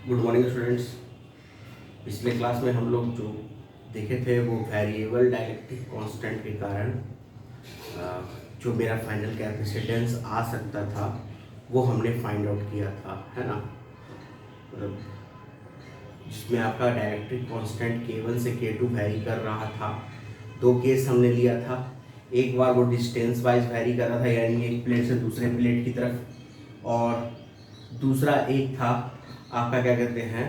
Good morning students. पिछले class में हम लोग जो देखे थे वो वेरिएबल डाइलेक्ट्रिक कांस्टेंट के कारण जो मेरा फाइनल कैपेसिटेंस आ सकता था वो हमने फाइंड आउट किया था, है ना। मतलब जिसमें आपका डाइलेक्ट्रिक कांस्टेंट K1 से K2 वेरी कर रहा था। दो केस हमने लिया था। एक बार वो डिस्टेंस वाइज वेरी कर रहा था, यानी एक प्लेट से दूसरे प्लेट की तरफ, और दूसरा एक था आपका क्या कहते हैं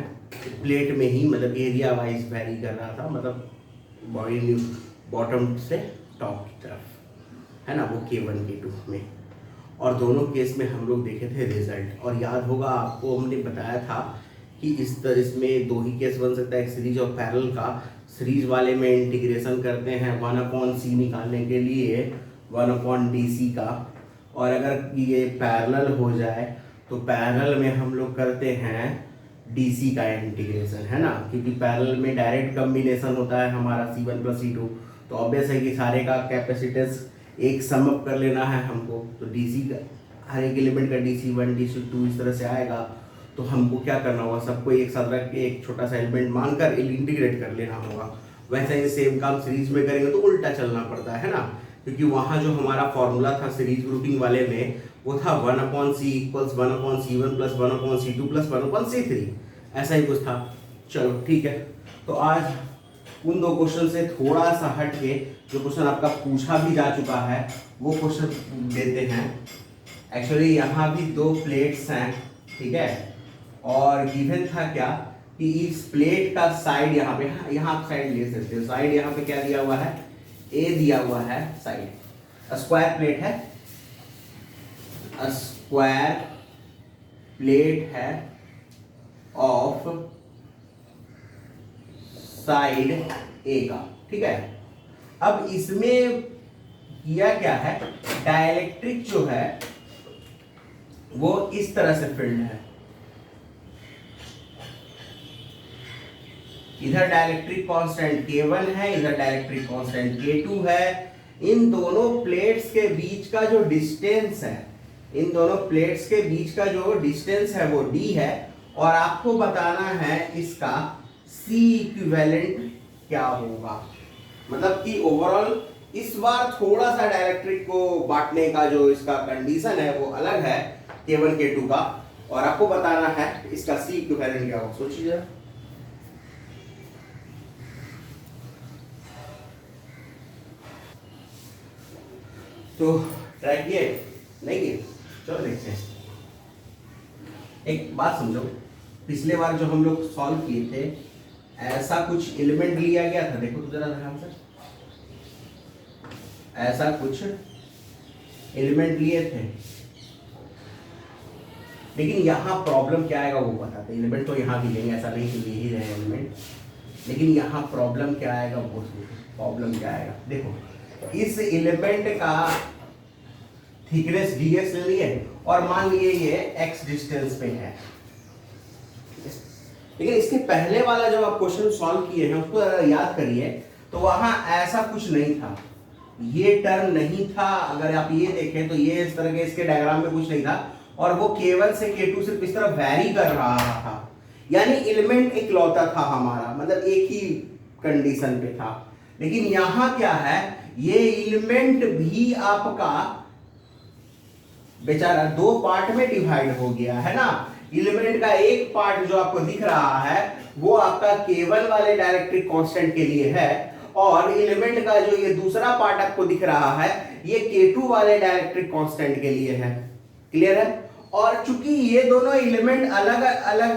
प्लेट में ही, मतलब एरिया वाइज वेरी कर रहा था, मतलब बॉडी बॉटम से टॉप की तरफ, है ना, वो K1 K2 में। और दोनों केस में हम लोग देखे थे रिजल्ट। और याद होगा आपको हमने बताया था कि इसमें दो ही केस बन सकता है, एक सीरीज और पैरेलल का। सीरीज वाले में इंटीग्रेशन करते हैं 1/c निकालने के लिए 1/dc का, और अगर ये पैरेलल हो जाए तो पैरेलल में हम लोग करते हैं डीसी का इंटीग्रेशन, है ना, क्योंकि पैरेलल में डायरेक्ट कम्बिनेशन होता है हमारा C1 + C2। तो ऑब्वियस है कि सारे का कैपेसिटेंस एक सम अप कर लेना है हमको। तो डीसी का हर एक एलिमेंट का DC1 DC2 इस तरह से आएगा। तो हमको क्या करना होगा, सबको एक साथ रख के एक छोटा सा एलिमेंट मानकर इंटीग्रेट कर लेना होगा। वैसे ही सेम काम सीरीज में करेंगे तो उल्टा चलना पड़ता है ना, क्योंकि वहाँ जो हमारा फॉर्मूला था सीरीज ग्रुपिंग वाले में वो था 1/c = 1/c1 + 1/c2 + 1/c3, ऐसा ही कुछ था। चलो ठीक है, तो आज उन दो क्वेश्चन से थोड़ा सा हट के जो क्वेश्चन आपका पूछा भी जा चुका है वो क्वेश्चन देते हैं। एक्चुअली यहाँ भी दो प्लेट्स हैं, ठीक है, और गिवन था क्या कि इस प्लेट का साइड यहाँ पे, यहाँ आप साइड ले सकते हो। साइड यहाँ पे क्या दिया हुआ है, ए दिया हुआ है साइड। स्क्वायर प्लेट है, स्क्वायर प्लेट है ऑफ साइड ए का, ठीक है। अब इसमें किया क्या है, डाइलेक्ट्रिक जो है वो इस तरह से फील्ड है। इधर डाइलेक्ट्रिक कांस्टेंट K1 है, इधर डाइलेक्ट्रिक कांस्टेंट K2 है। इन दोनों प्लेट्स के बीच का जो डिस्टेंस है, इन दोनों प्लेट्स के बीच का जो डिस्टेंस है वो D है, और आपको बताना है इसका C इक्विवेलेंट क्या होगा। मतलब कि ओवरऑल इस बार थोड़ा सा डाइलेक्ट्रिक को बांटने का जो इसका कंडीशन है वो अलग है K1 K2 का, और आपको बताना है इसका C इक्विवेलेंट क्या होगा। सोचिए जरा। तो ट्राई किए नहीं किए, चलो देखते हैं। एक बात समझो, पिछले बार जो हम लोग सॉल्व किए थे ऐसा कुछ एलिमेंट लिया गया था, देखो तो जरा ध्यान से, ऐसा कुछ एलिमेंट लिए थे, लेकिन यहाँ प्रॉब्लम क्या आएगा वो बताते। एलिमेंट तो यहाँ भी लेंगे, ऐसा नहीं कि ले ही रहे एलिमेंट, लेकिन यहाँ प्रॉब्लम क्या आएगा वो प्रॉब्लम क्या आएगा। देखो, इस एलिमेंट का थिकनेस ds ले लिए और मान लिए ये x डिस्टेंस पे है, लेकिन इसके पहले वाला जब आप क्वेश्चन सॉल्व किए हैं उसको याद करिए, तो वहां ऐसा कुछ नहीं था, ये टर्म नहीं था। अगर आप ये देखें तो ये इस तरह के इसके डायग्राम में कुछ नहीं था, और वो K1 से K2 सिर्फ इस तरह वैरी कर रहा था, यानी एलिमेंट इकलौता था हमारा, मतलब एक ही कंडीशन पे था। लेकिन यहां क्या है, ये एलिमेंट भी आपका बेचारा दो पार्ट में डिवाइड हो गया है ना। एलिमेंट का एक पार्ट जो आपको दिख रहा है वो आपका K1 वाले डाइलेक्ट्रिक कांस्टेंट के लिए है, और एलिमेंट का जो ये दूसरा पार्ट आपको दिख रहा है ये K2 वाले डाइलेक्ट्रिक कांस्टेंट के लिए है। क्लियर है। और चूंकि ये दोनों एलिमेंट अलग अलग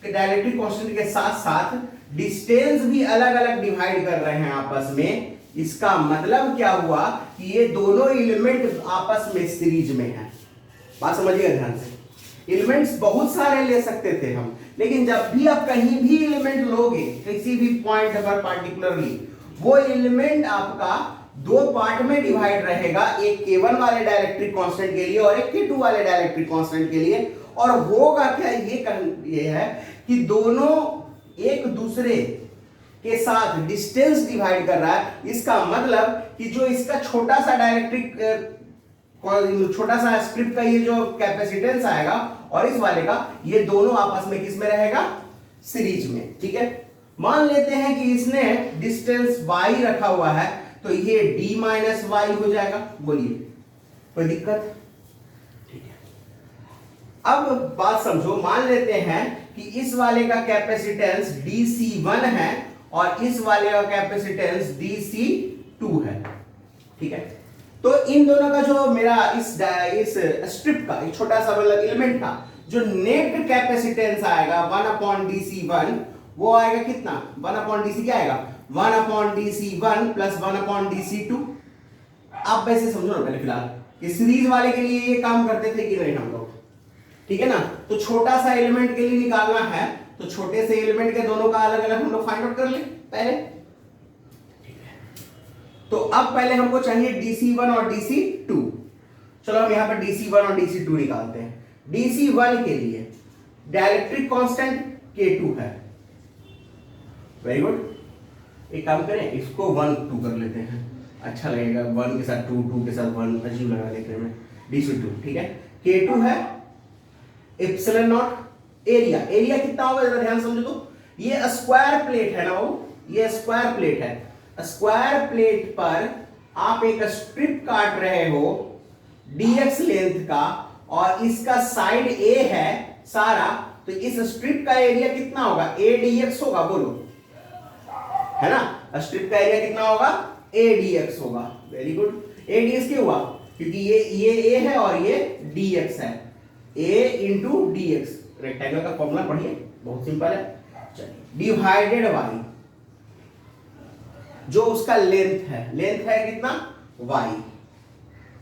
डाइलेक्ट्रिक कांस्टेंट के साथ साथ डिस्टेंस भी अलग अलग डिवाइड कर रहे हैं आपस में, इसका मतलब क्या हुआ कि ये दोनों एलिमेंट आपस में सीरीज में है। बात समझिएगा ध्यान से। एलिमेंट्स बहुत सारे ले सकते थे हम, लेकिन जब भी आप कहीं भी एलिमेंट लोगे किसी भी पॉइंट पर पार्टिकुलरली, वो एलिमेंट आपका दो पार्ट में डिवाइड रहेगा, एक K1 वाले डाइलेक्ट्रिक कांस्टेंट के लिए और एक K2 वाले डाइलेक्ट्रिक कांस्टेंट के लिए। और होगा क्या, ये है कि दोनों एक दूसरे के साथ डिस्टेंस डिवाइड कर रहा है। इसका मतलब कि जो इसका छोटा सा डाइलेक्ट्रिक छोटा सा स्ट्रिप का ये जो कैपेसिटेंस आएगा और इस वाले का, ये दोनों आपस में किस में रहेगा, सीरीज में। ठीक है, मान लेते हैं कि इसने डिस्टेंस y रखा हुआ है, तो ये d माइनस वाई हो जाएगा। बोलिए कोई दिक्कत? ठीक है, अब बात समझो, मान लेते हैं कि इस वाले का कैपेसिटेंस dc1 है और इस वाले का कैपेसिटेंस dc2 है। ठीक है, तो इन दोनों का जो मेरा इस स्ट्रिप का एक छोटा सा मतलब एलिमेंट का जो नेट कैपेसिटेंस आएगा 1/dc1, वो आएगा कितना, 1/dc क्या आएगा, 1/dc1 प्लस 1/dc2। आप वैसे समझो ना पहले फिलहाल कि सीरीज वाले के लिए ये काम करते थे कि नहीं हम लोग, ठीक है ना। तो छोटा सा एलिमेंट के लिए निकालना है तो छोटे से एलिमेंट के दोनों का अलग अलग हम लोग फाइंड आउट कर ले पहले। तो अब पहले हमको चाहिए dc1 और dc2। चलो हम यहां पर dc1 और dc2 निकालते हैं। dc1 के लिए डाइलेक्ट्रिक कांस्टेंट k2 है। वेरी गुड, एक काम करें, इसको 1 2 कर लेते हैं, अच्छा लगेगा। 1 के साथ 2, 2 के साथ 1 अजीब लगा देखने में। dc2 ठीक है, k2 है एप्सिलॉन नॉट। एरिया कितना होगा जरा ध्यान समझो तो, ये स्क्वायर प्लेट है ना, वो ये स्क्वायर प्लेट है। स्क्वायर प्लेट पर आप एक स्ट्रिप काट रहे हो dx लेंथ का और इसका साइड a है सारा, तो इस स्ट्रिप का एरिया कितना होगा, a dx होगा। बोलो, है ना, स्ट्रिप का एरिया कितना होगा, a dx होगा। वेरी गुड, a dx क्यों हुआ, क्योंकि ये a है और ये dx है, a इंटू dx। रेक्टेंगल का फॉर्मूला पढ़िए, बहुत सिंपल है। चलिए, डिवाइडेड y, जो उसका लेंथ है कितना, y।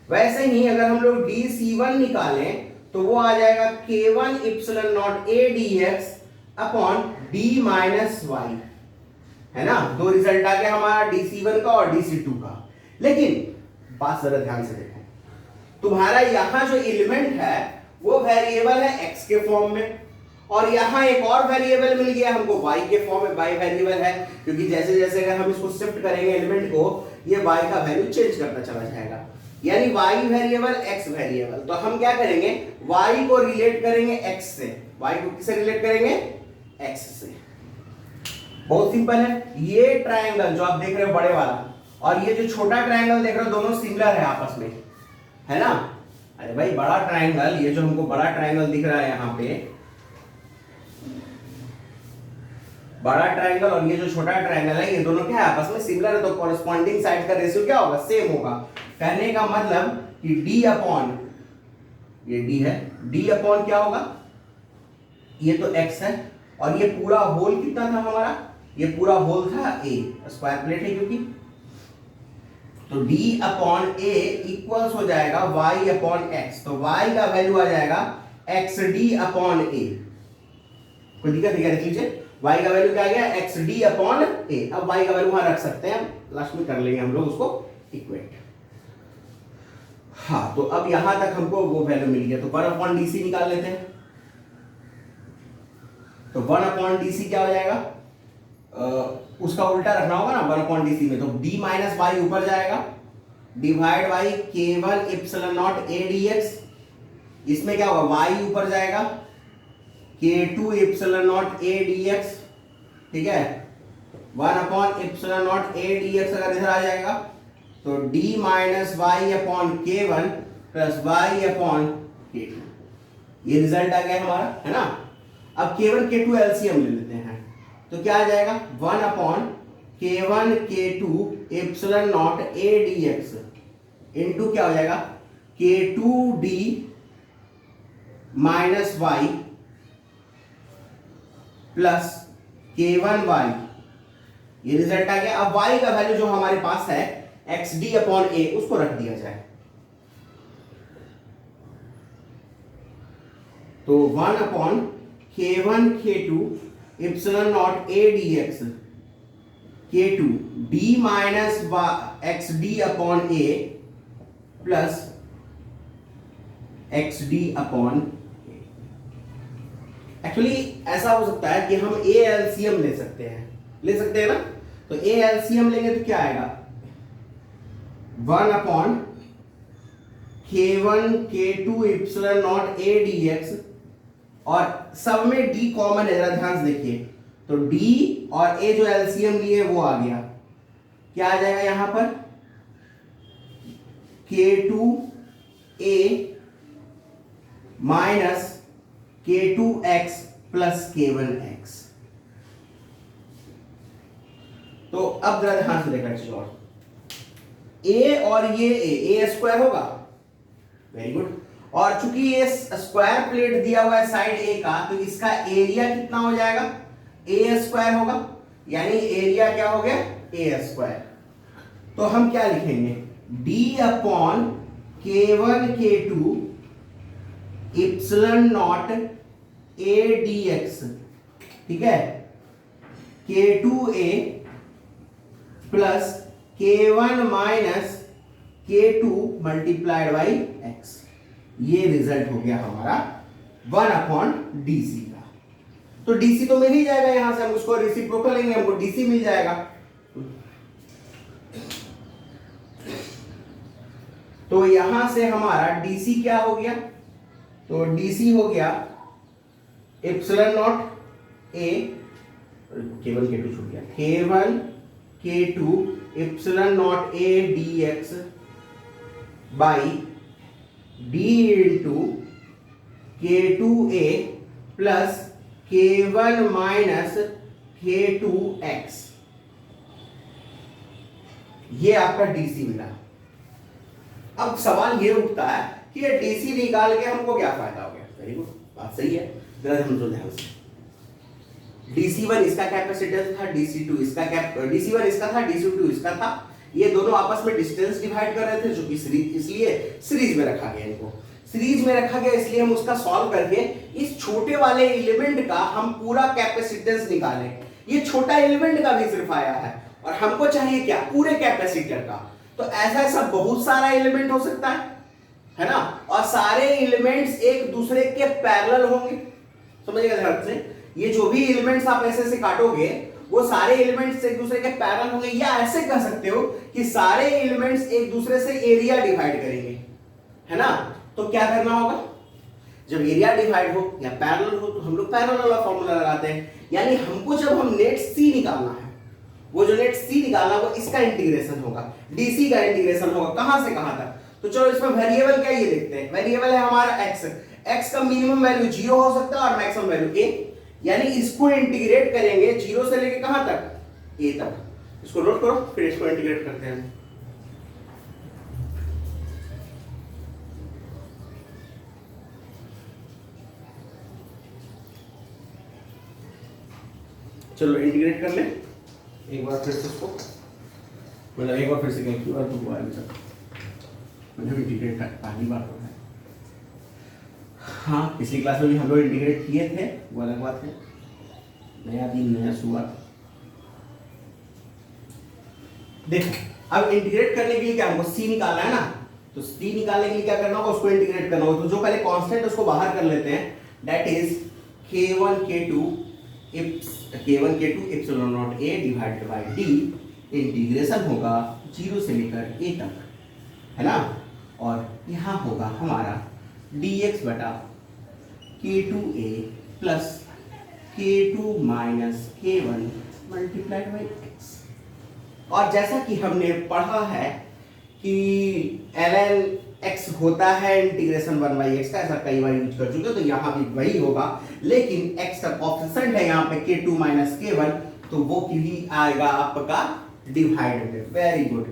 वैसे ही अगर हम लोग dc1 निकालें तो वो आ जाएगा k1 epsilon naught a dx upon d minus y, है ना। दो रिजल्ट आ गया हमारा dc1 का और dc2 का। लेकिन बात जरा ध्यान से देखो, तुम्हारा यहां जो एलिमेंट है वो वेरिएबल है x के फॉर्म में, और यहां एक और वेरिएबल मिल गया हमको y के फॉर्म में। y वेरिएबल है क्योंकि जैसे जैसे अगर हम इसको शिफ्ट करेंगे एलिमेंट को, ये y का वैल्यू चेंज करता चला जाएगा, यानी y वेरिएबल x वेरिएबल। तो हम क्या करेंगे, y को रिलेट करेंगे x से। y को किससे रिलेट करेंगे, x से। बहुत सिंपल है। ये ट्रायंगल जो आप देख रहे हो बड़े वाला और ये जो छोटा ट्रायंगल देख रहे हो, दोनों सिमिलर है आपस में, है ना। अरे भाई, बड़ा ट्रायंगल, ये जो हमको बड़ा ट्रायंगल दिख रहा है यहाँ पे, बड़ा ट्रायंगल और ये जो छोटा ट्रायंगल है, ये दोनों क्या है, आपस में सिमिलर है। तो कॉरेस्पॉन्डिंग साइड का रेशियो क्या होगा, सेम होगा। कहने का मतलब कि d अपॉन, ये d है, d अपॉन क्या होगा, ये तो x है और ये पूरा होल कितना था हमारा, ये पूरा होल था a, स्क्वायर प्लेट है क्योंकि। तो d अपॉन a इक्वल्स हो जाएगा y अपॉन x। तो y का वैल्यू आ जाएगा xd अपॉन a। कोई दिक्कत नहीं, देख लीजिए y का वैल्यू क्या आ गया, xd अपॉन a। अब y का वैल्यू वहां रख सकते हैं, लास्ट में कर लेंगे हम लोग उसको इक्वेट। हाँ, तो अब यहां तक हमको वो वैल्यू मिल गया, तो 1/dc निकाल लेते हैं। तो 1/dc क्या हो जाएगा, उसका उल्टा रखना होगा ना 1/dc में, तो d माइनस वाई ऊपर जाएगा, divide by k1 epsilon naught a dx। इसमें क्या होगा, y ऊपर जाएगा, k2 epsilon naught a dx, ठीक है। 1 इप्सिलॉन नॉट a dx अगर इधर आ जाएगा तो d minus Y upon k1 plus Y upon k2। ये रिजल्ट आ गया हमारा, है ना। अब k1 k2 एलसीएम ले लेते हैं, तो क्या आ जाएगा, 1 k1 k2 epsilon naught a dx into क्या हो जाएगा, k2d minus Y plus k1y। ये रिजल्ट आ गया। अब y का वैल्यू जो हमारे पास है xd अपॉन a, उसको रख दिया जाए। तो 1 k1 k2 epsilon naught a dx, k2 d minus xd upon a plus xd upon. Actually ऐसा हो सकता है कि हम a एलसीएम ले सकते हैं ना। तो a एलसीएम लेंगे तो क्या आएगा, 1 K1 K2 epsilon naught A dx, और सब में d कॉमन है, जरा ध्यान से देखिए, तो d और a जो एलसीएम लिए वो आ गया, क्या आ जाएगा यहां पर, K2a minus K2x plus K1x। तो अब जरा ध्यान से देखना चाहिए, और a और ये a स्क्वायर होगा, वेरी गुड, और चूंकि ये स्क्वायर प्लेट दिया हुआ है साइड ए का, तो इसका एरिया कितना हो जाएगा, ए स्क्वायर होगा, यानी एरिया क्या हो गया, ए स्क्वायर। तो हम क्या लिखेंगे, d upon K1 K2 epsilon naught A dx, ठीक है, K2a plus K1 minus K2 multiplied by x, ये रिजल्ट हो गया हमारा 1 अपॉन DC का। तो DC तो मिल ही जाएगा, यहां से हम उसको रेसिप्रोकल लेंगे, हमको DC मिल जाएगा। तो यहां से हमारा DC क्या हो गया, तो DC हो गया epsilon naught A, K1 K2 छूट गया, K1 K2 epsilon naught A dx by d into K2a plus K1 minus K2x, ये आपका DC मिला। अब सवाल ये उठता है कि ये DC निकाल के हमको क्या फायदा हो गया, वेरी गुड, बात सही है, जरा समझो ध्यान से। DC1 इसका कैपेसिटेंस था, DC2 इसका DC1 इसका था, DC2 इसका था, ये दोनों आपस में डिस्टेंस डिवाइड कर रहे थे, जो कि सीरीज, इसलिए सीरीज में रखा गया, इनको सीरीज में रखा गया, इसलिए हम उसका सॉल्व करके इस छोटे वाले एलिमेंट का हम पूरा कैपेसिटेंस निकालें। ये छोटा एलिमेंट का भी सिर्फ आया है, और हमको चाहिए क्या, पूरे कैपेसिटर का। तो ऐसा ऐसा बहुत सारा एलिमेंट हो सकता है ना, और सारे एलिमेंट्स एक दूसरे के पैरेलल होंगे, समझिएगा ध्यान से, ये जो भी एलिमेंट्स आप ऐसे से काटोगे वो सारे एलिमेंट्स एक दूसरे के पैरेलल होंगे, या ऐसे कह सकते हो कि सारे एलिमेंट्स एक दूसरे से एरिया डिवाइड करेंगे, है ना। तो क्या करना होगा, जब एरिया डिवाइड हो या पैरेलल हो तो हम लोग पैरेलल वाला फॉर्मूला लगाते हैं, यानी हमको जब हम नेट सी निकालना है, वो जो नेट सी निकालना वो इसका इंटीग्रेशन होगा, डीसी का इंटीग्रेशन होगा, कहां से कहां तक। तो चलो इसमें वेरिएबल क्या ये देखते हैं, वेरिएबल है हमारा x का मिनिमम वैल्यू 0 हो सकता है और मैक्सिमम वैल्यू a, यानी इसको इंटीग्रेट करेंगे 0 से लेके कहां तक, a तक। इसको नोट करो, फिर इसको इंटीग्रेट करते हैं। चलो इंटीग्रेट कर ले एक बार फिर से इसको, मतलब एक बार फिर से कहीं बार तो हुआ है, मतलब इंटीग्रेट पहली बार हो रहा है। हाँ, पिछली क्लास में भी हम लोग इंटीग्रेट किए थे, वो अलग बात है, नया दिन नया शुरुआत। देखो अब इंटीग्रेट करने के लिए क्या हमको सी निकालना है ना, तो सी निकालने के लिए क्या करना होगा, उसको इंटीग्रेट करना होगा। तो जो पहले कांस्टेंट उसको बाहर कर लेते हैं, that is K1 K2 epsilon naught a divided by d, integration होगा 0 से लेकर a तक, है ना, और यहाँ होगा हमारा dx बटा K2a plus K2 minus K1 multiplied by x। और जैसा कि हमने पढ़ा है कि ln x होता है इंटीग्रेशन 1 बाई x का, ऐसा कई बार यूज कर चुके, तो यहाँ भी वही होगा, लेकिन x का कोएफिशिएंट है यहाँ पे K2 माइनस K1, तो वो भी आएगा आपका डिवाइड में, वेरी गुड।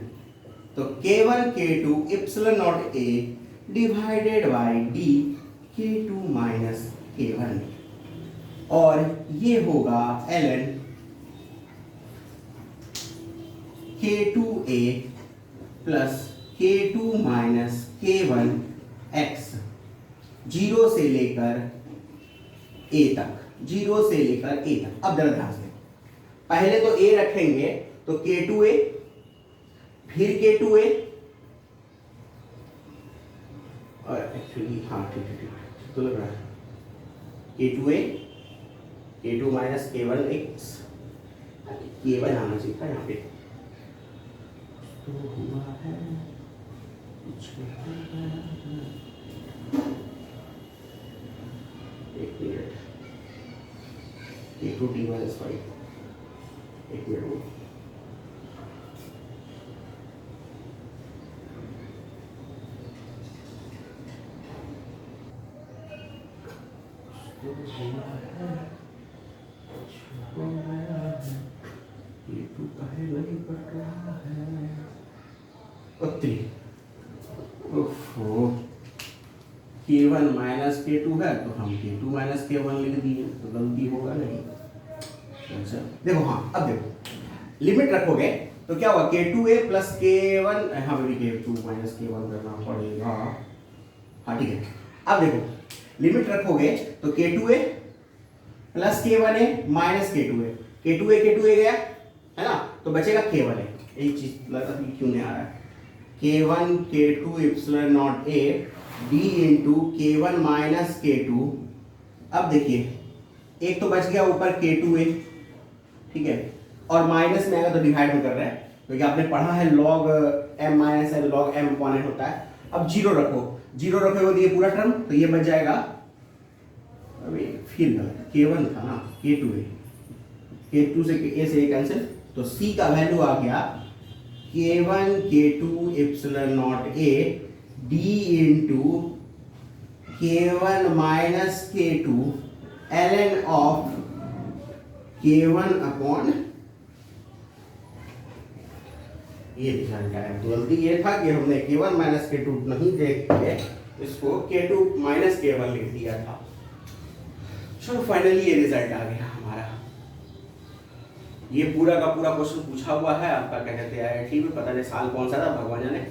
तो K1 K2 epsilon naught a divided by d K2 minus K1, और ये होगा ln K2a plus K2 minus K1 x, 0 से लेकर a तक, 0 से लेकर a तक। अब जरा ध्यान से, पहले तो a रखेंगे तो K2a, फिर K2a, और एक्चुअली हाँ ठीक है तो लग रहा है K2a, K2 minus K1 x, K1 आना चाहिए था यहाँ पे, तो हुआ है एक मिनट, K2 T minus 5, एक मिनट। K2 काहे नहीं कट रहा है? उत्तरी K1 माइनस K2 है तो हम K2 माइनस K1 लिख दिए, तो गलती होगा नहीं। अच्छा देखो, हाँ अब देखो लिमिट रखोगे तो क्या हुआ, K2A प्लस K1, हाँ भी K2 माइनस K1 करना पड़ेगा। हाँ ठीक है, अब देखो लिमिट रखोगे तो K2A plus K1A minus K2A, K2A गया है ना, तो बचेगा K1A। एक चीज लगा कि क्यों नहीं आ रहा है, K1 K2 epsilon naught A D into K1 minus K2। अब देखिए एक तो बच गया ऊपर K2A, ठीक है, और माइनस में आएगा तो डिवाइड में कर रहे हैं, क्योंकि आपने पढ़ा है log m minus n log m upon n होता है। अब जीरो रखोगे तो ये पूरा टर्म, तो ये बच जाएगा, अभी फिर K1 था ना, K2A, K2 से A से कैंसिल, तो C का वैल्यू आ गया K1 K2 epsilon naught A D into K1 minus K2 ln of K1 upon, ये रिजल्ट आया। तो गलती ये था कि हमने K1 माइनस K2 नहीं देख के इसको K2 माइनस K1 लिख दिया था। चलो फाइनली ये रिजल्ट आ गया हमारा। ये पूरा का पूरा क्वेश्चन पूछा हुआ है आपका, क्या कहते हैं IIT में, पता नहीं साल कौन सा था भगवान जाने,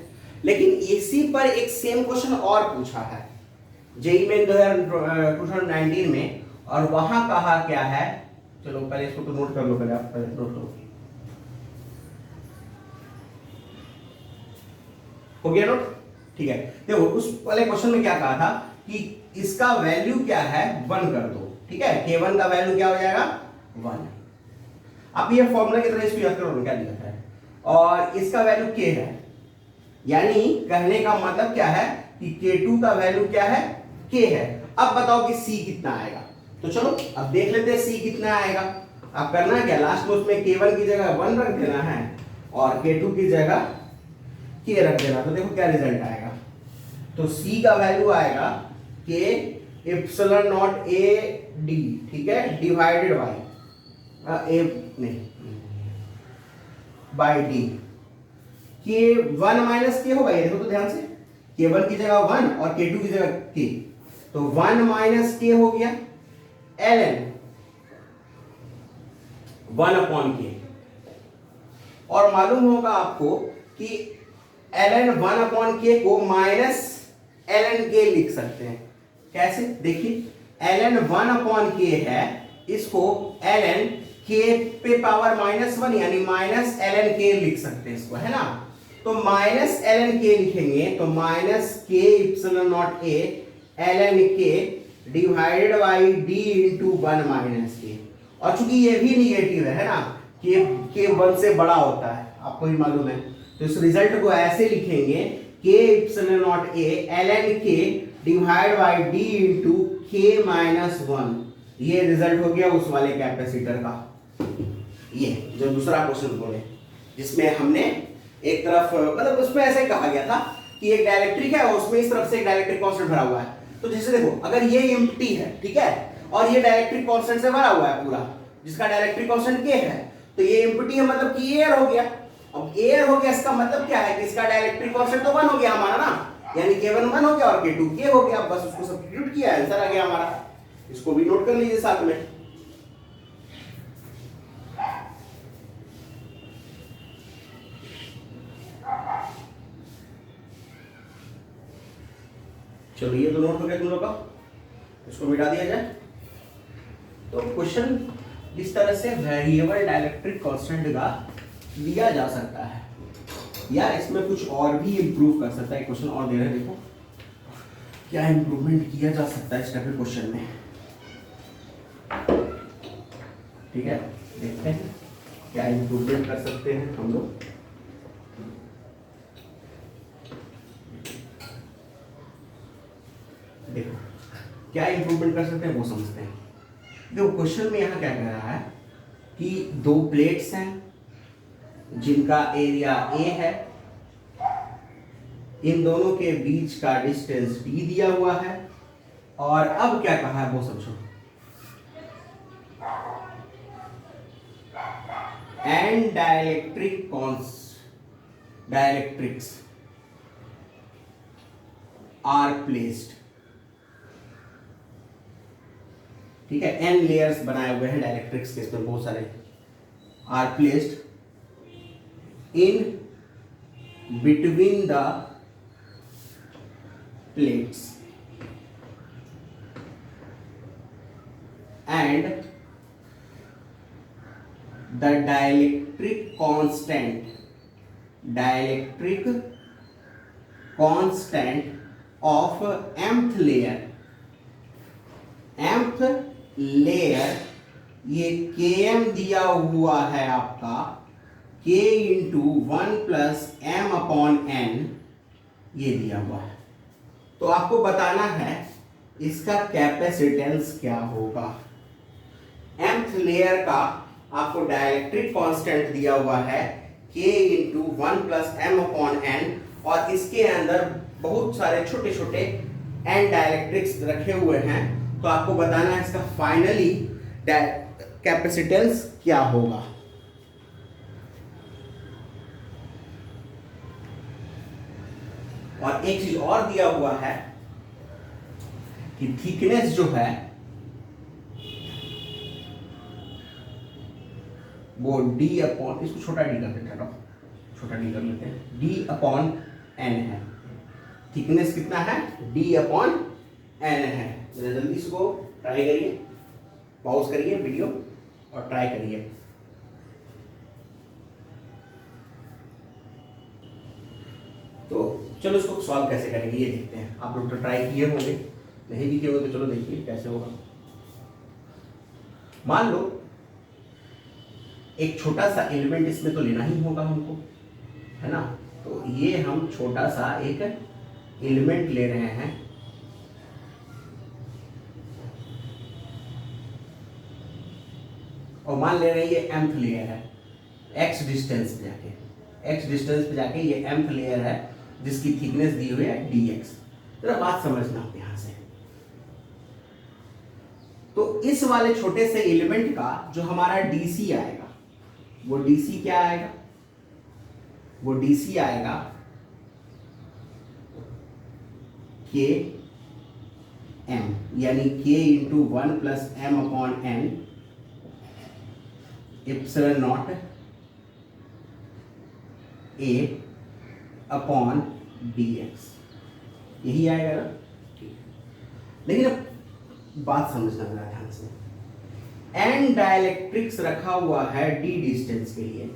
लेकिन इसी पर एक सेम क्वेश्चन और पूछा है जेईई में 2019 में, और वहां कहा क्या है, चलो पहले इसको तो नोट कर लो, पहले आप पहले नोट लो, हो गया नोट, ठीक है। देखो उस वाले क्वेश्चन में क्या कहा था कि इसका वैल्यू क्या है 1 कर दो, ठीक है, K1 का वैल्यू क्या हो जाएगा 1। आप ये फॉर्मूला की तरह इसको याद करो क्या लिखा है, और इसका वैल्यू K है, यानी कहने का मतलब क्या है कि K2 का वैल्यू क्या है K है। अब बताओ कि C कितना आएगा, तो चलो अब देख लेते हैं C कितना आएगा। अब करना क्या, लास्ट में उसमें K1 की जगह 1 रख देना है और K2 की जगह K रख देना, तो देखो क्या रिजल्ट आएगा। तो C का वैल्यू आएगा K epsilon naught A D, ठीक है, डिवाइडेड बाय A नहीं by D। K1 minus K होगा, ये देखो तो ध्यान से, K1 की जगह 1 और K2 की जगह K, तो 1 माइनस K हो गया ln 1 अपॉन K, और मालूम होगा आपको कि ln 1 अपॉन K को माइनस ln K लिख सकते हैं। कैसे, देखिए ln 1 अपॉन K है, इसको ln K पे पावर -1 यानी माइनस ln K लिख सकते हैं इसको, है ना, तो माइनस ln K लिखेंगे तो minus K epsilon naught A ln K divided by D into 1 minus K, और चूंकि ये भी निगेटिव है ना, K 1 से बड़ा होता है, आपको भी मालूम है, तो इस रिजल्ट को ऐसे लिखेंगे K epsilon naught A ln K divide by D into K minus 1। ये रिजल्ट हो गया उस वाले कैपेसिटर का, ये जो दूसरा क्वेश्चन बोले, जिसमें हमने एक तरफ मतलब उसमें ऐसे कहा गया था कि एक डाइलेक्ट्रिक है और उसमें इस तरफ से एक डाइलेक्ट्रिक कांस्टेंट भरा हुआ है। तो जैसे देखो अगर ये एम्प्टी है, ठीक है, और ये डाइलेक्ट्रिक कांस्टेंट से भरा हुआ है पूरा, जिसका डाइलेक्ट्रिक कांस्टेंट K है, तो ये एम्प्टी है मतलब कि एयर हो गया। अब एयर हो गया इसका मतलब क्या है कि इसका डाइलेक्ट्रिक कांस्टेंट तो 1 हो गया हमारा ना, यानी K1 1 हो गया और K2 K हो गया, बस उसको सब्स्टिट्यूट किया, आंसर आ गया हमारा। इसको भी नोट कर लीजिए साथ में। चलो ये तो नोट हो गया तुम लोग का, इसको मिटा दिया जाए। तो क्वेश्चन इस तरह से वेरिएबल डाइलेक्ट्रिक कांस्टेंट का दिया जा सकता है, या इसमें कुछ और भी इंप्रूव कर सकता है। क्वेश्चन और दे रहे हैं, देखो क्या इंप्रूवमेंट किया जा सकता है इस टाइप के क्वेश्चन में, ठीक है, देखते हैं क्या इंप्रूवमेंट कर सकते हैं हम लोग। क्या इंप्रूवमेंट कर सकते हैं वो समझते हैं। देखो क्वेश्चन में यहाँ क्या कह रहा है कि दो प्लेट्स हैं जिनका एरिया ए है, इन दोनों के बीच का डिस्टेंस डी दिया हुआ है, और अब क्या कहा है वो समझो। एंड डाइलेक्ट्रिक्स आर प्लेस्ड, ठीक है, एन लेयर्स बनाए हुए हैं डाइलेक्ट्रिक्स के, इसमें बहुत सारे, are placed in between the plates and the dielectric constant of mth layer, ये km दिया हुआ है आपका, k इंटू 1+m/n ये दिया हुआ है। तो आपको बताना है इसका कैपेसिटेंस क्या होगा। mth लेयर का आपको डाइलेक्ट्रिक कांस्टेंट दिया हुआ है k इंटू 1+m/n, और इसके अंदर बहुत सारे छोटे छोटे एन डाइलेक्ट्रिक्स रखे हुए हैं। तो आपको बताना है इसका फाइनली कैपेसिटेंस क्या होगा। और एक चीज और दिया हुआ है कि थिकनेस जो है वो d अपॉन, इसको छोटा d कर देते हैं, छोटा d कर लेते हैं, d अपॉन n है। थिकनेस कितना है? d अपॉन n है। जल्दी इसको ट्राई करिए, पॉज करिए वीडियो और ट्राई करिए। तो चलो इसको सॉल्व कैसे करेंगे ये देखते हैं। आप लोग तो ट्राई किए होंगे, नहीं भी किए होंगे तो चलो देखिए कैसे होगा। मान लो एक छोटा सा एलिमेंट इसमें तो लेना ही होगा हमको, है ना। तो ये हम छोटा सा एक एलिमेंट ले रहे हैं, और मान ले रहे हैं ये mth लेयर है, x डिस्टेंस पे जाके ये mth लेयर है जिसकी थिकनेस दी हुई है dx। जरा बात समझना आप यहां से। तो इस वाले छोटे से एलिमेंट का जो हमारा dc आएगा, वो dc क्या आएगा? वो dc आएगा k m, यानी k into 1+m/n epsilon not a upon dx, यही आएगा ना। लेकिन अब बात समझना मेरा ध्यान से, एन डाइलेक्ट्रिक्स रखा हुआ है d डिस्टेंस के लिए,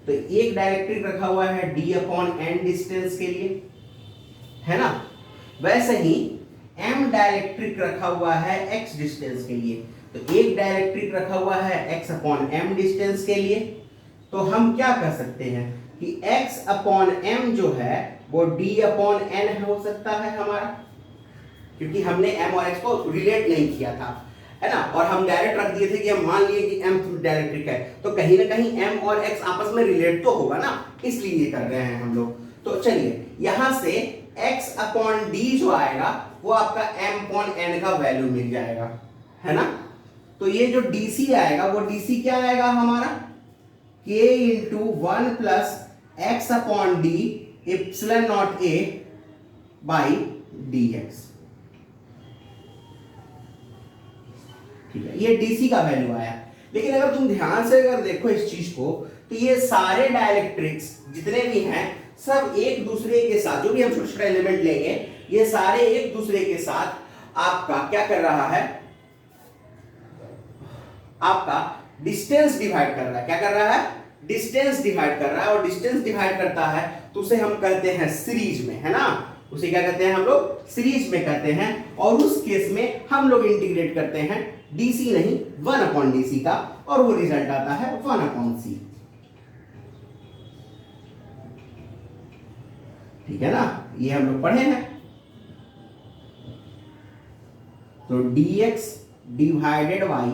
तो एक डाइलेक्ट्रिक रखा हुआ है d अपॉन n डिस्टेंस के लिए, है ना। वैसे ही m डाइलेक्ट्रिक रखा हुआ है x डिस्टेंस के लिए, तो एक डाइलेक्ट्रिक रखा हुआ है x अपॉन m डिस्टेंस के लिए। तो हम क्या कर सकते हैं कि x अपॉन m जो है वो d अपॉन n हो सकता है हमारा, क्योंकि हमने m और x को रिलेट नहीं किया था, है ना। और हम डायरेक्ट रख दिए थे कि हम मान लिए कि m डाइलेक्ट्रिक है, तो कहीं ना कहीं m और x आपस में रिलेट तो होगा ना, इसलिए ये कर रहे हैं हम लोग। तो चलिए यहां से x अपॉन d जो आएगा वो आपका m अपॉन n का वैल्यू मिल जाएगा, है ना। तो ये जो dc आएगा वो dc क्या आएगा हमारा? k into 1+x upon d epsilon not a by dx, ठीक है। ये dc का वैल्यू आया। लेकिन अगर तुम ध्यान से अगर देखो इस चीज को, तो ये सारे डाइलेक्ट्रिक्स जितने भी हैं सब एक दूसरे के साथ, जो भी हम छोटे छोटे एलिमेंट लेंगे, ये सारे एक दूसरे के साथ आपका क्या कर रहा है? आपका डिस्टेंस डिवाइड कर रहा है। क्या कर रहा है? डिस्टेंस डिवाइड कर रहा है। और डिस्टेंस डिवाइड करता है तो उसे हम करते हैं सीरीज में, है ना। उसे क्या करते हैं हम लोग? सीरीज में करते हैं। और उस केस में हम लोग इंटीग्रेट करते हैं डीसी नहीं 1/dc का, और वो रिजल्ट आता है 1/c, ठीक है ना। ये हम लोग पढ़े हैं। तो dx डिवाइडेड y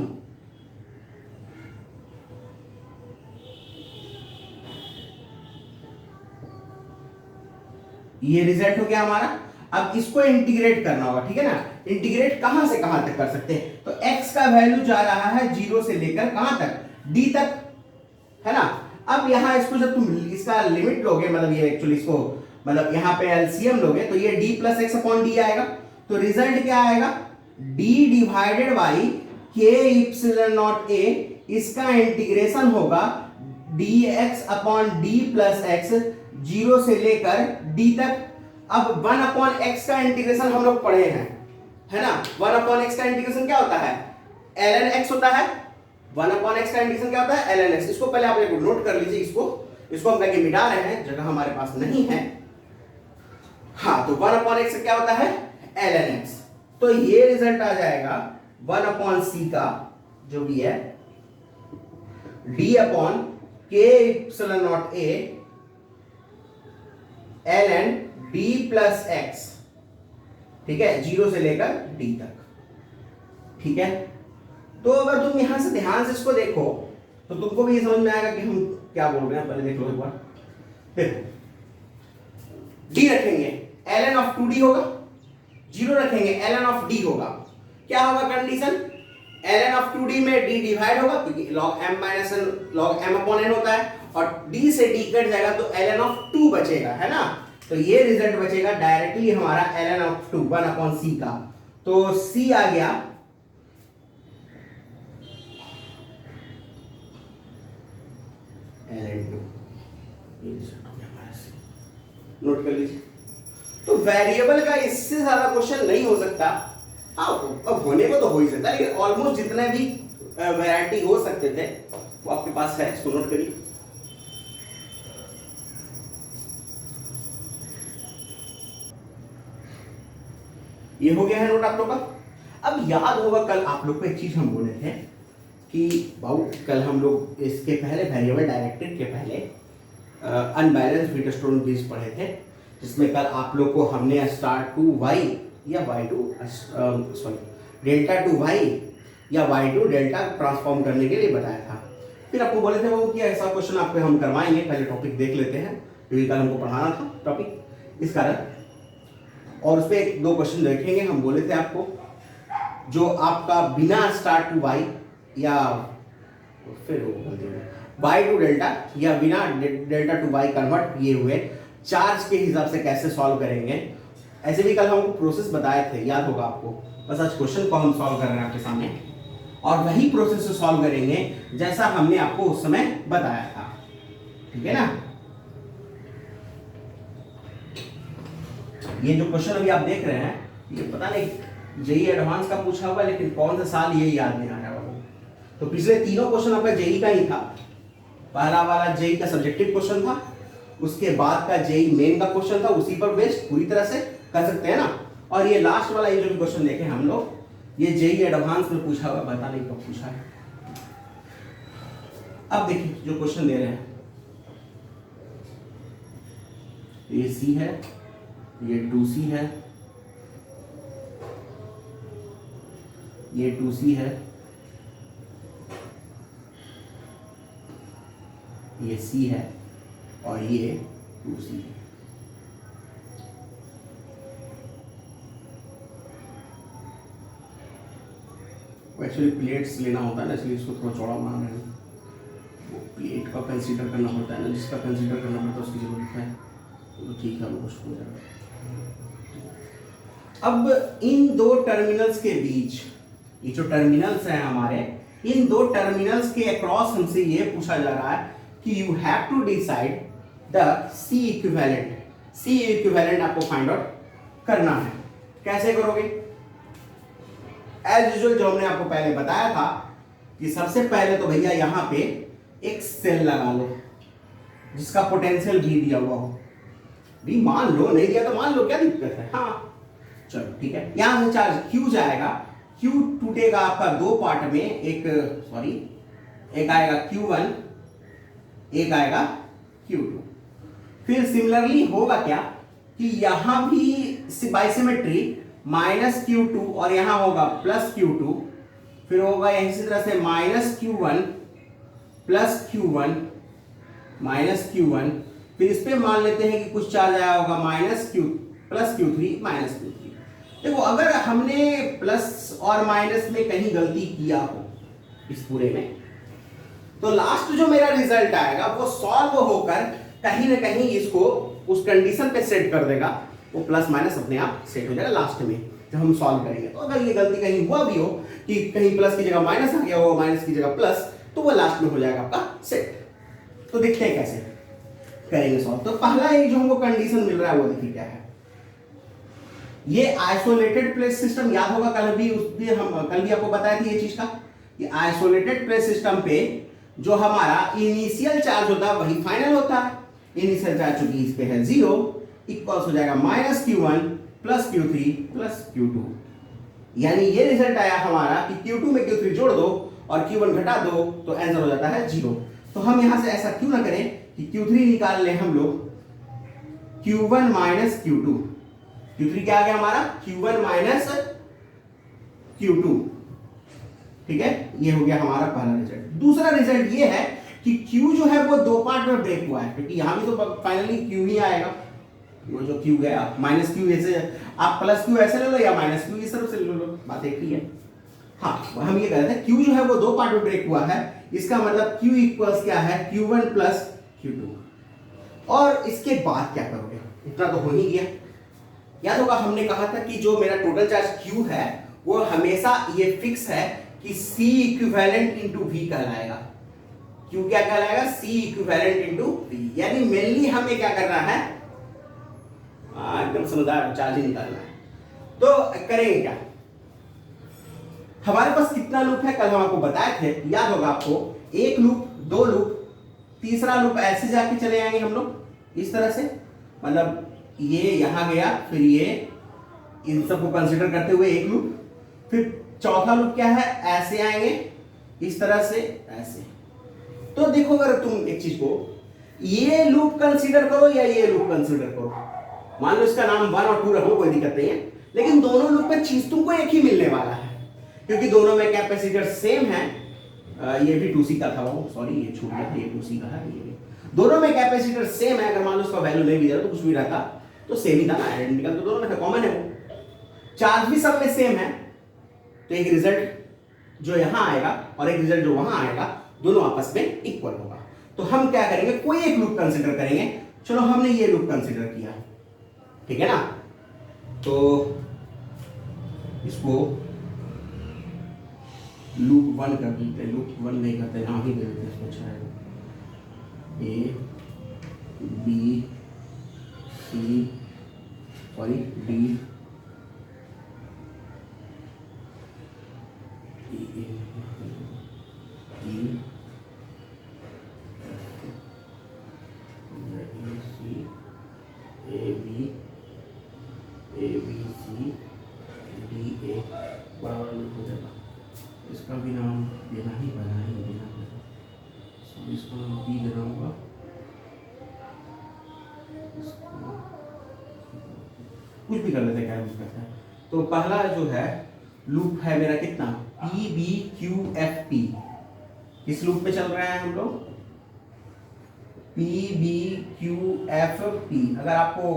ये रिजल्ट हो गया हमारा। अब इसको इंटीग्रेट करना होगा, ठीक है ना। इंटीग्रेट कहां से कहां तक कर सकते हैं, तो x का वैल्यू जा रहा है 0 से लेकर कहां तक, d तक, है ना। अब यहां इसको जब तुम इसका लिमिट लोगे, मतलब ये एक्चुअली इसको मतलब यहां पे एलसीएम लोगे तो ये d plus x upon D आएगा। तो रिजल्ट क्या आएगा, d divided by k epsilon naught a, इसका इंटीग्रेशन होगा dx upon d plus x 0 से लेकर d तक। अब 1 अपॉन x का इंटीग्रेशन हम लोग पढ़े हैं, है ना। 1 अपॉन x का इंटीग्रेशन क्या होता है, ln x होता है। 1 अपॉन x का इंटीग्रेशन क्या होता है, ln x। इसको पहले आप एक नोट कर लीजिए, इसको हम करके मिटा रहे हैं, जगह हमारे पास नहीं है। हाँ, तो 1 अपॉन x क्या होता है, ln x। तो ये रिजल्ट आ जाएगा 1 अपॉन c का जो भी है d upon k epsilon naught a ln d plus x, ठीक है, 0 से लेकर d तक, ठीक है। तो अगर तुम यहां से ध्यान से इसको देखो तो तुमको भी ये समझ में आएगा कि हम क्या बोल रहे हैं। पहले देख लो एक बार, देखो d रखेंगे ln ऑफ 2d होगा, 0 रखेंगे ln ऑफ d होगा। क्या होगा कंडीशन, ln ऑफ 2d में d डिवाइड होगा क्योंकि log m minus n log m upon n होता है, और d से d कट जाएगा तो ln ऑफ 2 बचेगा, है ना। तो ये रिजल्ट बचेगा डायरेक्टली हमारा ln ऑफ 2 1 अपॉन c का। तो c आ गया ln 2, ये रिजल्ट हो गया हमारा c, नोट कर लीजिए। तो वेरिएबल का इससे ज्यादा क्वेश्चन नहीं हो सकता। हाँ, अब होने को तो हो ही सकता है, लेकिन ऑलमोस्ट जितने भी वैरायटी हो सकते थे वो आपके पास है, इसको नोट करिए। ये हो गया है नोट आप लोग का। अब याद होगा कल आप लोग को एक चीज हम बोले थे कि बाबू कल हम लोग इसके पहले वेरिएबल डायरेक्टेड के पहले अनबैलेंस व्हीटस्टोन ब्रिज पढ़े थे, जिसमें कल आप लोग को हमने स्टार टू वाई या Y to sorry delta to Y या वाई टू डेल्टा ट्रांसफॉर्म करने के लिए बताया था। फिर आपको बोले थे वो कि ऐसा क्वेश्चन आपको हम करवाएंगे, पहले टॉपिक देख लेते हैं क्योंकि कल हमको पढ़ाना था टॉपिक इस कारण, और उस पर एक दो क्वेश्चन देखेंगे। हम बोले थे आपको जो आपका बिना स्टार टू वाई या फिर वाई टू डेल्टा या बिना डेल्टा टू वाई कन्वर्ट किए हुए चार्ज के हिसाब से कैसे सॉल्व करेंगे, ऐसे भी कल हमको प्रोसेस बताए थे, याद होगा आपको। बस आज क्वेश्चन को हम सॉल्व कर रहे हैं आपके सामने, और वही प्रोसेस से सॉल्व करेंगे जैसा हमने आपको उस समय बताया था, ठीक है ना। ये जो क्वेश्चन अभी आप देख रहे हैं, ये पता नहीं जेई एडवांस का पूछा हुआ, लेकिन कौन सा साल ये याद नहीं आ रहा है। तो पिछले तीनों क्वेश्चन आपका जेई का ही था। पहला वाला जेई का सब्जेक्टिव क्वेश्चन था, उसके बाद का जेई मेन का क्वेश्चन था, उसी पर बेस्ड पूरी तरह से कर सकते हैं ना। और ये लास्ट वाला ये जो भी क्वेश्चन देखे हम लोग, ये जेई एडवांस में पूछा हुआ, पता नहीं कब पूछा है। अब देखिए जो क्वेश्चन दे रहे हैं, ये सी है, ये 2C है, ये 2C है, ये C है, और ये 2C है। एक्चुअली प्लेट्स लेना होता है ना, इसलिए इसको थोड़ा चौड़ा बना रहे हैं। वो प्लेट का कंसीडर करना पड़ता है ना, जिसका कंसीडर करना पड़ता है उसकी जरूरत है। तो ठीक है, वो हो जाएगा। अब इन दो टर्मिनल्स के बीच, ये जो टर्मिनल्स हैं हमारे, इन दो टर्मिनल्स के अक्रॉस हमसे ये पूछा जा रहा है कि you have to decide the C equivalent. C equivalent आपको फाइंड आउट करना है। कैसे करोगे? एज यूजुअल जो हमने आपको पहले बताया था कि सबसे पहले तो भैया यहां पे एक सेल लगा लो जिसका पोटेंशियल भी दिया हुआ हो। भी मान लो नहीं दिया तो मान लो, क्या दिक्कत है। हाँ चलो ठीक है, यहां से चार्ज Q जाएगा, Q टूटेगा आपका दो पार्ट में, एक आएगा Q1, एक आएगा Q2। फिर सिमिलरली होगा क्या कि यहां भी बाय सिमेट्री माइनस Q2 और यहां होगा प्लस Q2, फिर होगा इसी तरह से minus Q1 plus Q1 minus Q1, फिर इस पे मान लेते हैं कि कुछ चार्ज आया होगा minus Q plus Q3 minus Q3। देखो अगर हमने प्लस और माइनस में कहीं गलती किया हो इस पूरे में, तो लास्ट जो मेरा रिजल्ट आएगा वो सॉल्व होकर कहीं ना कहीं इसको उस कंडीशन पे सेट कर देगा, वो प्लस माइनस अपने आप सेट हो जाएगा लास्ट में जब हम सॉल्व करेंगे। तो अगर ये गलती कहीं हुआ भी हो कि कहीं प्लस की जगह माइनस आ गया हो, माइनस की जगह प्लस, तो वो लास्ट में हो जाएगा आपका सेट। तो देखते हैं कैसे करेंगे सॉल्व। तो पहला एक जो हमको कंडीशन मिल रहा है वो देखिए क्या है। ये आइसोलेटेड प्लेट सिस्टम, याद होगा कल भी आपको बताया था ये चीज का, कि आइसोलेटेड प्लेट सिस्टम पे जो हमारा इनिशियल चार्ज होता है वही फाइनल होता है। इनिशियल चार्ज चूंकि इस पे है 0, इक्वल्स हो जाएगा minus Q1 plus Q3 plus Q2। यानी ये रिजल्ट आया हमारा कि Q2 में Q3 जोड़ दो और Q1 घटा दो तो आंसर हो जाता है 0। तो हम यहां से ऐसा क्यों ना करें कि Q3 निकाल लें हम लोग Q1 माइनस Q2। Q3 क्या आ गया हमारा Q1 माइनस Q2, ठीक है। ये हो गया हमारा पहला रिजल्ट। दूसरा रिजल्ट ये है कि Q जो है वो दो पार्ट में ब्रेक हुआ है, क्योंकि यहां भी तो फाइनली Q ही आएगा। वो जो Q गया माइनस Q, ऐसे आप प्लस Q ऐसे ले लो या माइनस Q इस तरफ से ले लो, बात एक ही है। हाँ, हम ये कह रहे थे Q जो है वो दो पार्ट में ब्रेक हुआ है, इसका मतलब Q इक्वल्स क्या है Q1 प्लस Q2। और इसके बाद क्या करोगे, इतना तो हो ही गया। याद होगा हमने कहा था कि जो मेरा टोटल चार्ज Q है वो हमेशा ये फिक्स है कि C इक्विवेलेंट इंटू V कहलाएगा। Q क्या कहलाएगा C इक्विवेलेंट इंटू V। यानी मेनली हमें क्या करना है, एकदम समझदार चार्ज ही निकालना है। तो करेंगे क्या, हमारे पास कितना लूप है कल हम आपको बताए थे, याद होगा आपको, एक लूप, दो लूप, तीसरा लूप ऐसे जाके चले आएंगे हम लोग इस तरह से, मतलब ये यहां गया, फिर ये इन सबको कंसीडर करते हुए एक लूप, फिर चौथा लूप क्या है, ऐसे आएंगे इस तरह से ऐसे। तो देखो अगर तुम एक चीज को, ये लूप कंसीडर करो या ये लूप कंसीडर करो, मान लो इसका नाम 1 और 2 रखो, कोई दिक्कत नहीं है, लेकिन दोनों लूप में चीज तुमको एक ही मिलने वाला है, क्योंकि दोनों में कैपेसिटर सेम है। ये भी 2C का था, वो सॉरी ये छूट गया था, ये 2C का है। ये दोनों में कैपेसिटर सेम है, अगर मान लो उसका वैल्यू नहीं भी जाता तो कुछ भी रहता तो सेम ही था ना, आइडेंटिकल तो दोनों में कॉमन है। वो चार्ज भी सब में सेम है, तो एक रिजल्ट जो यहां आएगा और एक रिजल्ट जो वहां आएगा दोनों आपस में इक्वल होगा। तो हम क्या करेंगे, कोई एक लूप कंसीडर करेंगे। चलो हमने ये लूप कंसीडर किया, ठीक है ना, तो इसको लूप 1 कर देते हैं। लूप 1 नहीं करते, नाम ही दे देते हैं इसको, अच्छा है A B C sorry D E इसका भी नाम देना ही बना ही देना पड़ेगा, so इसको बी देना होगा, कुछ भी कर लेते हैं, क्या यूज करते हैं। तो पहला जो है लूप है मेरा कितना, P B Q F P. किस लूप में चल रहे हैं हम लोग, P B Q F P. अगर आपको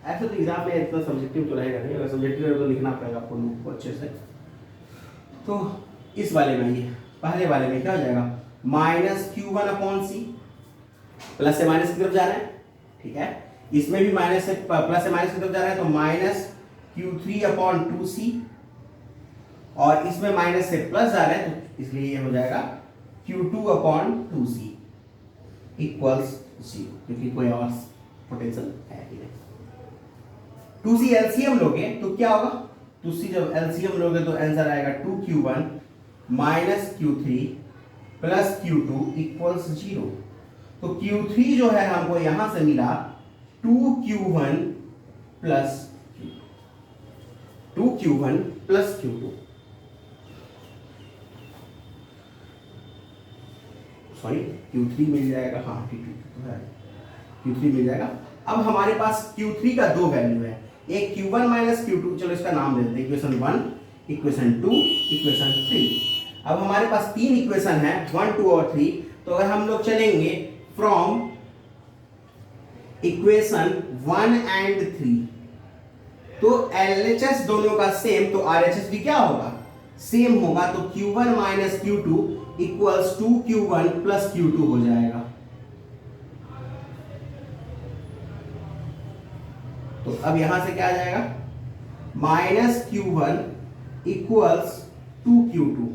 ऐसे तो एग्जाम में इतना सब्जेक्टिव तो रहेगा नहीं, अगर सब्जेक्टिव है तो लिखना पड़ेगा आपको लूप को अच्छे से। तो इस वाले में, ये पहले वाले में क्या हो जाएगा, माइनस Q1 अपॉन सी, प्लस से माइनस की तरफ जा रहे हैं, ठीक है। इसमें भी माइनस से प्लस से माइनस की तरफ जा रहे हैं, तो माइनस Q3 अपॉन 2C, और इसमें माइनस से प्लस जा रहे हैं तो इसलिए ये हो जाएगा Q2 अपॉन 2C इक्वल्स 0, क्योंकि कोई और पोटेंशियल है ही नहीं। 2C एलसीएम लोगे तो क्या होगा, 2C जब एलसीएम लोगे तो आंसर आएगा 2Q1 minus Q3 plus Q2 equals 0। तो Q3 जो है हमको यहां से मिला 2Q1 plus Q2 sorry Q3 मिल जाएगा, हाँ ठीक है, Q3 मिल जाएगा। अब हमारे पास Q3 का दो वैल्यू है, एक Q1 माइनस Q2, चलो इसका नाम दे देते हैं इक्वेशन 1, इक्वेशन 2, इक्वेशन 3। अब हमारे पास तीन इक्वेशन है 1, 2 और 3। तो अगर हम लोग चलेंगे फ्रॉम इक्वेशन 1 एंड 3, तो LHS दोनों का सेम, तो RHS भी क्या होगा, सेम होगा। तो Q1 minus Q2 equals 2Q1 plus Q2 हो जाएगा। तो अब यहां से क्या आ जाएगा, माइनस Q1 इक्वल्स 2Q2।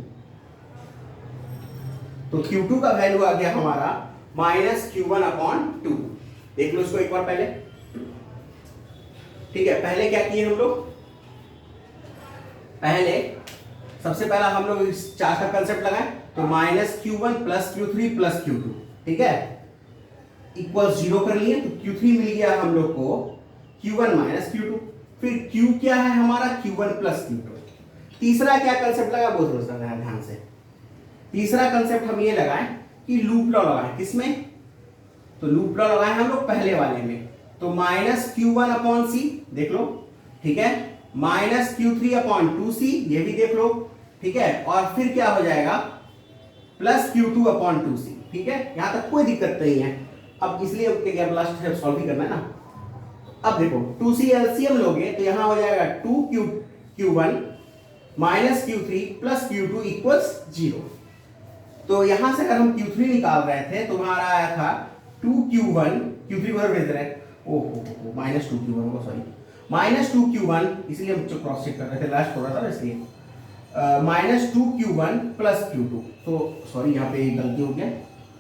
तो Q2 का वैल्यू आ गया हमारा माइनस Q1 अपॉन 2। देख लो इसको एक बार पहले, ठीक है। पहले क्या किए हम लोग, पहले सबसे पहला हम लोग इस चार का कंसेप्ट लगाए, तो minus Q1 plus Q3 plus Q2, ठीक है, इक्वल्स 0 कर लिए। तो Q3 मिल गया हम लोग को Q1 माइनस Q2। फिर Q क्या है हमारा, Q1 प्लस Q2। तीसरा क्या कंसेप्ट लगा, वो समझना है ध्यान से। तीसरा कंसेप्ट हम ये लगाए कि लूप लॉ लगाए, किसमें, तो लूप लॉ लगाए हम लोग पहले वाले में। तो माइनस Q1 अपॉन C, देख लो, ठीक है, माइनस Q3 अपॉन 2C, ये भी देख लो, ठीक है, और फिर क्या हो जाएगा, प्लस Q2 अपॉन 2C, ठीक है। यहां तक कोई दिक्कत नहीं है। अब इसलिए क्या लास्ट स्टेप सॉल्व ही करना है ना। अब देखो 2C एलसीएम लोगे तो यहां हो जाएगा 2Q1 minus Q3 plus Q2 equals 0। तो यहां से अगर हम Q3 निकाल रहे थे तो हमारा आया था 2Q1, Q3 को भेज रहे हैं, ओहो माइनस 2Q1 को, सॉरी माइनस 2Q1, इसलिए हम क्रॉस चेक कर रहे थे, लास्ट हो रहा था इसलिए माइनस 2Q1 प्लस Q2। तो सॉरी यहाँ पे गलती हो गया,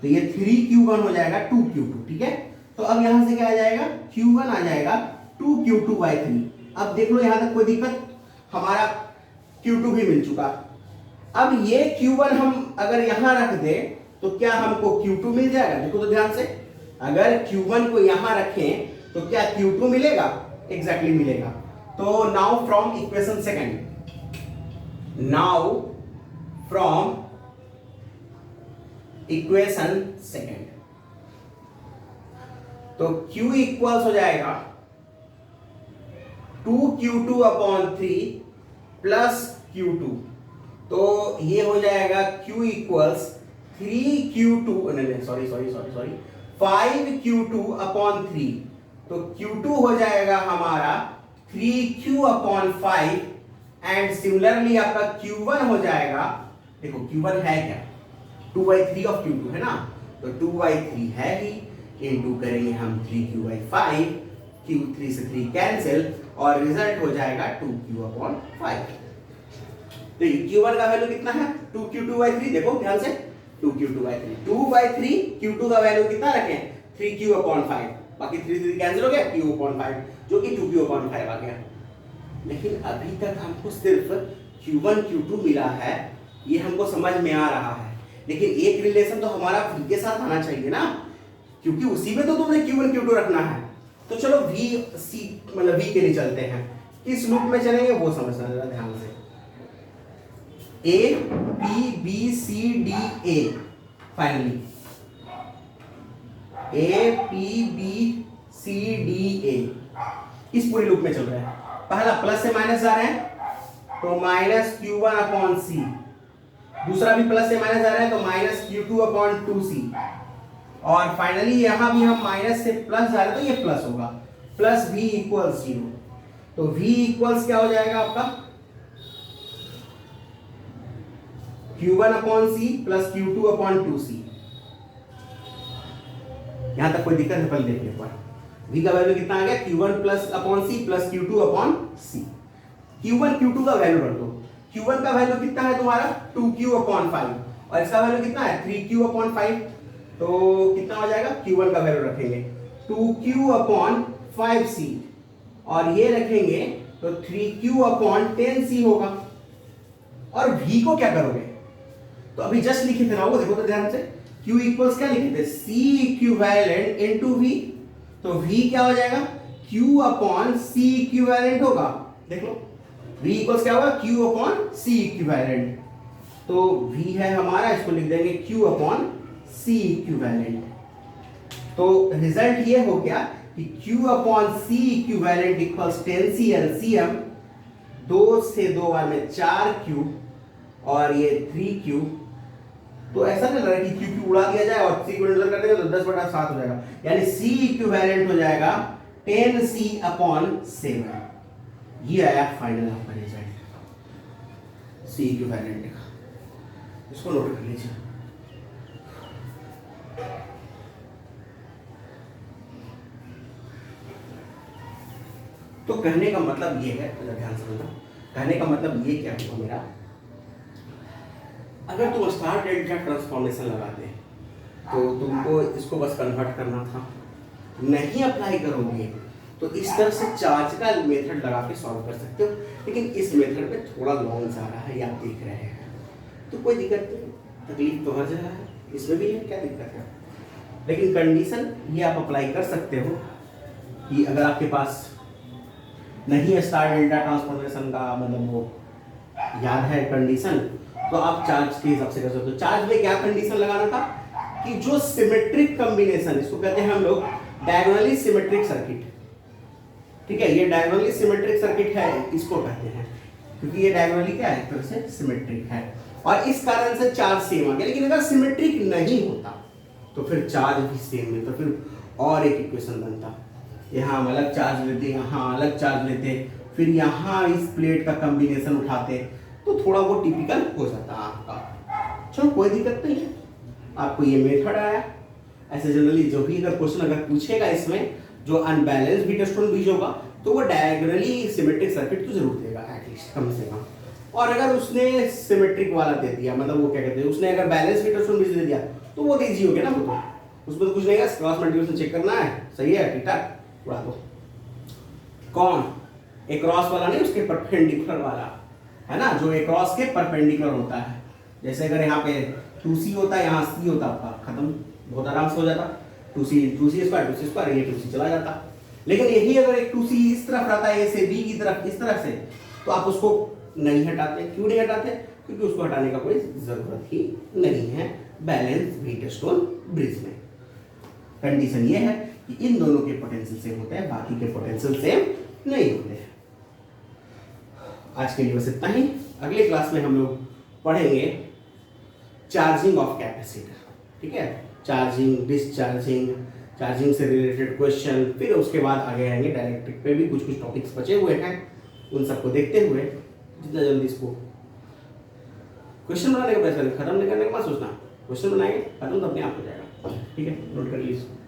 तो ये 3Q1 हो जाएगा 2Q2, ठीक है। तो अब यहां से क्या आ जाएगा, Q1 आ जाएगा 2Q2/3। अब देख लो यहां तक कोई दिक्कत, हमारा Q2 भी मिल चुका। अब ये Q1 हम अगर यहां रख दे तो क्या हमको Q2 मिल जाएगा, देखो तो ध्यान से, अगर Q1 को यहां रखें तो क्या Q2 मिलेगा, एग्जैक्टली मिलेगा। तो now from equation second, now from equation second, तो Q इक्वल्स हो जाएगा 2Q2 अपॉन 3 प्लस Q2। तो ये हो जाएगा Q equals 3Q2, sorry 5Q2 upon 3। तो Q2 हो जाएगा हमारा 3Q अपॉन 5, एंड सिमिलरली आपका Q1 हो जाएगा, देखो Q1 है क्या, 2/3 ऑफ Q2 है ना, तो 2/3 है ही, इनटू करेंगे हम 3Q/5, Q3 से 3 कैंसिल, और रिजल्ट हो जाएगा 2Q अपॉन 5। तो Q1 का वैल्यू कितना है, 2Q2/3, देखो ध्यान से, 2Q2/3, 2/3 Q2 का वैल्यू कितना रखें, 3Q अपॉन 5, बाकी 3 कैंसिल हो गया, Q अपॉन 5, जो कि 2Q अपॉन 5 आ गया। लेकिन अभी तक हमको सिर्फ Q1 Q2 मिला है, ये हमको समझ में आ रहा है, लेकिन एक रिलेशन तो हमारा V के साथ आना चाहिए ना, क्योंकि उसी में तो तुमने Q1 Q2 रखना है। तो चलो VC मतलब V के लिए चलते हैं, किस लूप में चलेंगे वो समझना जरा ध्यान से। A P B C D A, finally A P B C D A इस पूरे लूप में चल रहा है। पहला प्लस से माइनस जा रहे हैं तो माइनस Q1 अपॉन C, दूसरा भी प्लस से माइनस जा रहे हैं तो माइनस Q2 अपॉन 2C, और फाइनली यहां भी हम माइनस से प्लस जा रहे हैं तो ये प्लस होगा, प्लस V इक्वल्स 0। तो V इक्वल्स क्या हो जाएगा आपका, Q1 upon C plus Q2 upon 2C। यहां तक कोई दिक्कत है, पहले देखने पर V का वैल्यू कितना आ गया, Q1 plus upon C plus Q2 upon C। Q1 Q2 का वैल्यू रख दो, Q1 का वैल्यू कितना है तुम्हारा 2Q अपॉन 5, और इसका वैल्यू कितना है 3Q अपॉन 5। तो कितना हो जाएगा, Q1 का वैल्यू रखेंगे 2Q अपॉन 5C, और ये रखेंगे तो 3Q अपॉन 10C होगा। और V को क्या करोगे, तो अभी जस्ट लिखे थे ना वो, देखो तो ध्यान से, Q इक्वल्स क्या लिखे थे, C इक्विवेलेंट इनटू V। तो V क्या हो जाएगा, Q अपॉन C इक्विवेलेंट होगा, देख लो V इक्वल्स क्या होगा, Q अपॉन C इक्विवेलेंट। तो V है हमारा, इसको लिख देंगे Q अपॉन C इक्विवेलेंट। तो रिजल्ट ये हो गया कि Q upon C equivalent equals 10C LCM, 2 से 2 बार में 4Q और ये 3Q। तो ऐसा नहीं लग रहा कि Q उड़ा दिया जाए और C को इंटर कर देंगे तो 10/7 हो जाएगा, यानी C इक्विवेलेंट हो जाएगा 10C अपॉन 7। ये आया फाइनल आपका रिजल्ट C इक्विवेलेंट का, इसको नोट कर लीजिए। तो कहने का मतलब ये है, ध्यान समझना, कहने का मतलब ये क्या हुआ मेरा, अगर तुम स्टार डेल्टा ट्रांसफॉर्मेशन लगाते तो तुमको इसको बस कन्वर्ट करना था, नहीं अप्लाई करोगे तो इस तरह से चार्ज का मेथड लगा के सॉल्व कर सकते हो, लेकिन इस मेथड में थोड़ा लॉन्ग जा रहा है, ये आप देख रहे हैं, तो कोई दिक्कत नहीं, तकलीफ तो हर जगह है, इसमें भी है, क्या दिक्कत है। लेकिन कंडीशन ये आप अप्लाई कर सकते हो कि अगर आपके पास नहीं है स्टार डेल्टा ट्रांसफॉर्मेशन का मतलब वो याद है कंडीशन, तो आप चार्ज के हिसाब से कर सकते हो। चार्ज में क्या कंडीशन लगाना था कि जो सिमेट्रिक कॉम्बिनेशन, इसको कहते हैं हम लोग डायगोनली सिमेट्रिक सर्किट, ठीक है, ये डायगोनली सिमेट्रिक सर्किट है, इसको कहते हैं, क्योंकि ये डायगोनली क्या है, एक तरह से सिमेट्रिक है और इस कारण से चार्ज सेम आ गया। लेकिन अगर सिमेट्रिक नहीं होता तो फिर चार्ज भी सेम मिलता, फिर और एक इक्वेशन बनता, यहाँ हम अलग चार्ज लेते, यहाँ अलग चार्ज लेते, फिर यहाँ इस प्लेट का कॉम्बिनेशन उठाते, तो थोड़ा वो टिपिकल हो जाता आपका। चलो कोई दिक्कत नहीं है, आपको ये मेथड आया। ऐसे जनरली जो भी अगर क्वेश्चन अगर पूछेगा इसमें जो अनबैलेंस बीटास्टोन बीज होगा तो वो डायगोनली सिमेट्रिक सर्किट तो जरूर देगा एटलीस्ट, कम से कम। और अगर उसने सिमेट्रिक वाला दे दिया, मतलब वो क्या कहते हैं, उसने अगर बैलेंस बीटास्टोन बीज दे दिया तो वो तो ईजी हो गया ना, वो तो उसमें तो कुछ नहीं है, क्रॉस मल्टीप्लिकेशन चेक करना है, सही है, ठीक ठाक, उड़ा दो। कौन, एक क्रॉस वाला नहीं, उसके परपेंडिकुलर वाला है ना, जो एक क्रॉस के परपेंडिकुलर होता है। जैसे अगर यहाँ पे 2C होता है, यहाँ C होता, आपका खत्म, बहुत आराम से हो जाता, 2C स्क्वायर, ये 2C चला जाता। लेकिन यही अगर एक 2C इस तरफ रहता है, A से B की तरफ, इस तरह से, तो आप उसको नहीं हटाते। क्यों नहीं हटाते? क्योंकि उसको हटाने का कोई जरूरत ही नहीं है बैलेंस बीटास्टोन ब्रिज में। कंडीशन ये है कि इन दोनों के पोटेंशियल सेम होते हैं, बाकी के पोटेंशियल सेम नहीं होते हैं। आज के लिए बस इतना ही। अगले क्लास में हम लोग पढ़ेंगे चार्जिंग ऑफ कैपेसिटर, ठीक है, चार्जिंग, डिस्चार्जिंग, चार्जिंग से रिलेटेड क्वेश्चन, फिर उसके बाद आगे आएंगे डायरेक्ट्रिक पे भी कुछ टॉपिक्स बचे हुए हैं, उन सबको देखते हुए जितना जल्दी इसको क्वेश्चन बनाने का प्रयास करें, खत्म नहीं करने का मत सोचना, क्वेश्चन बनाएंगे खत्म तो अपने आप हो जाएगा, ठीक है, नोट कर लीजिए।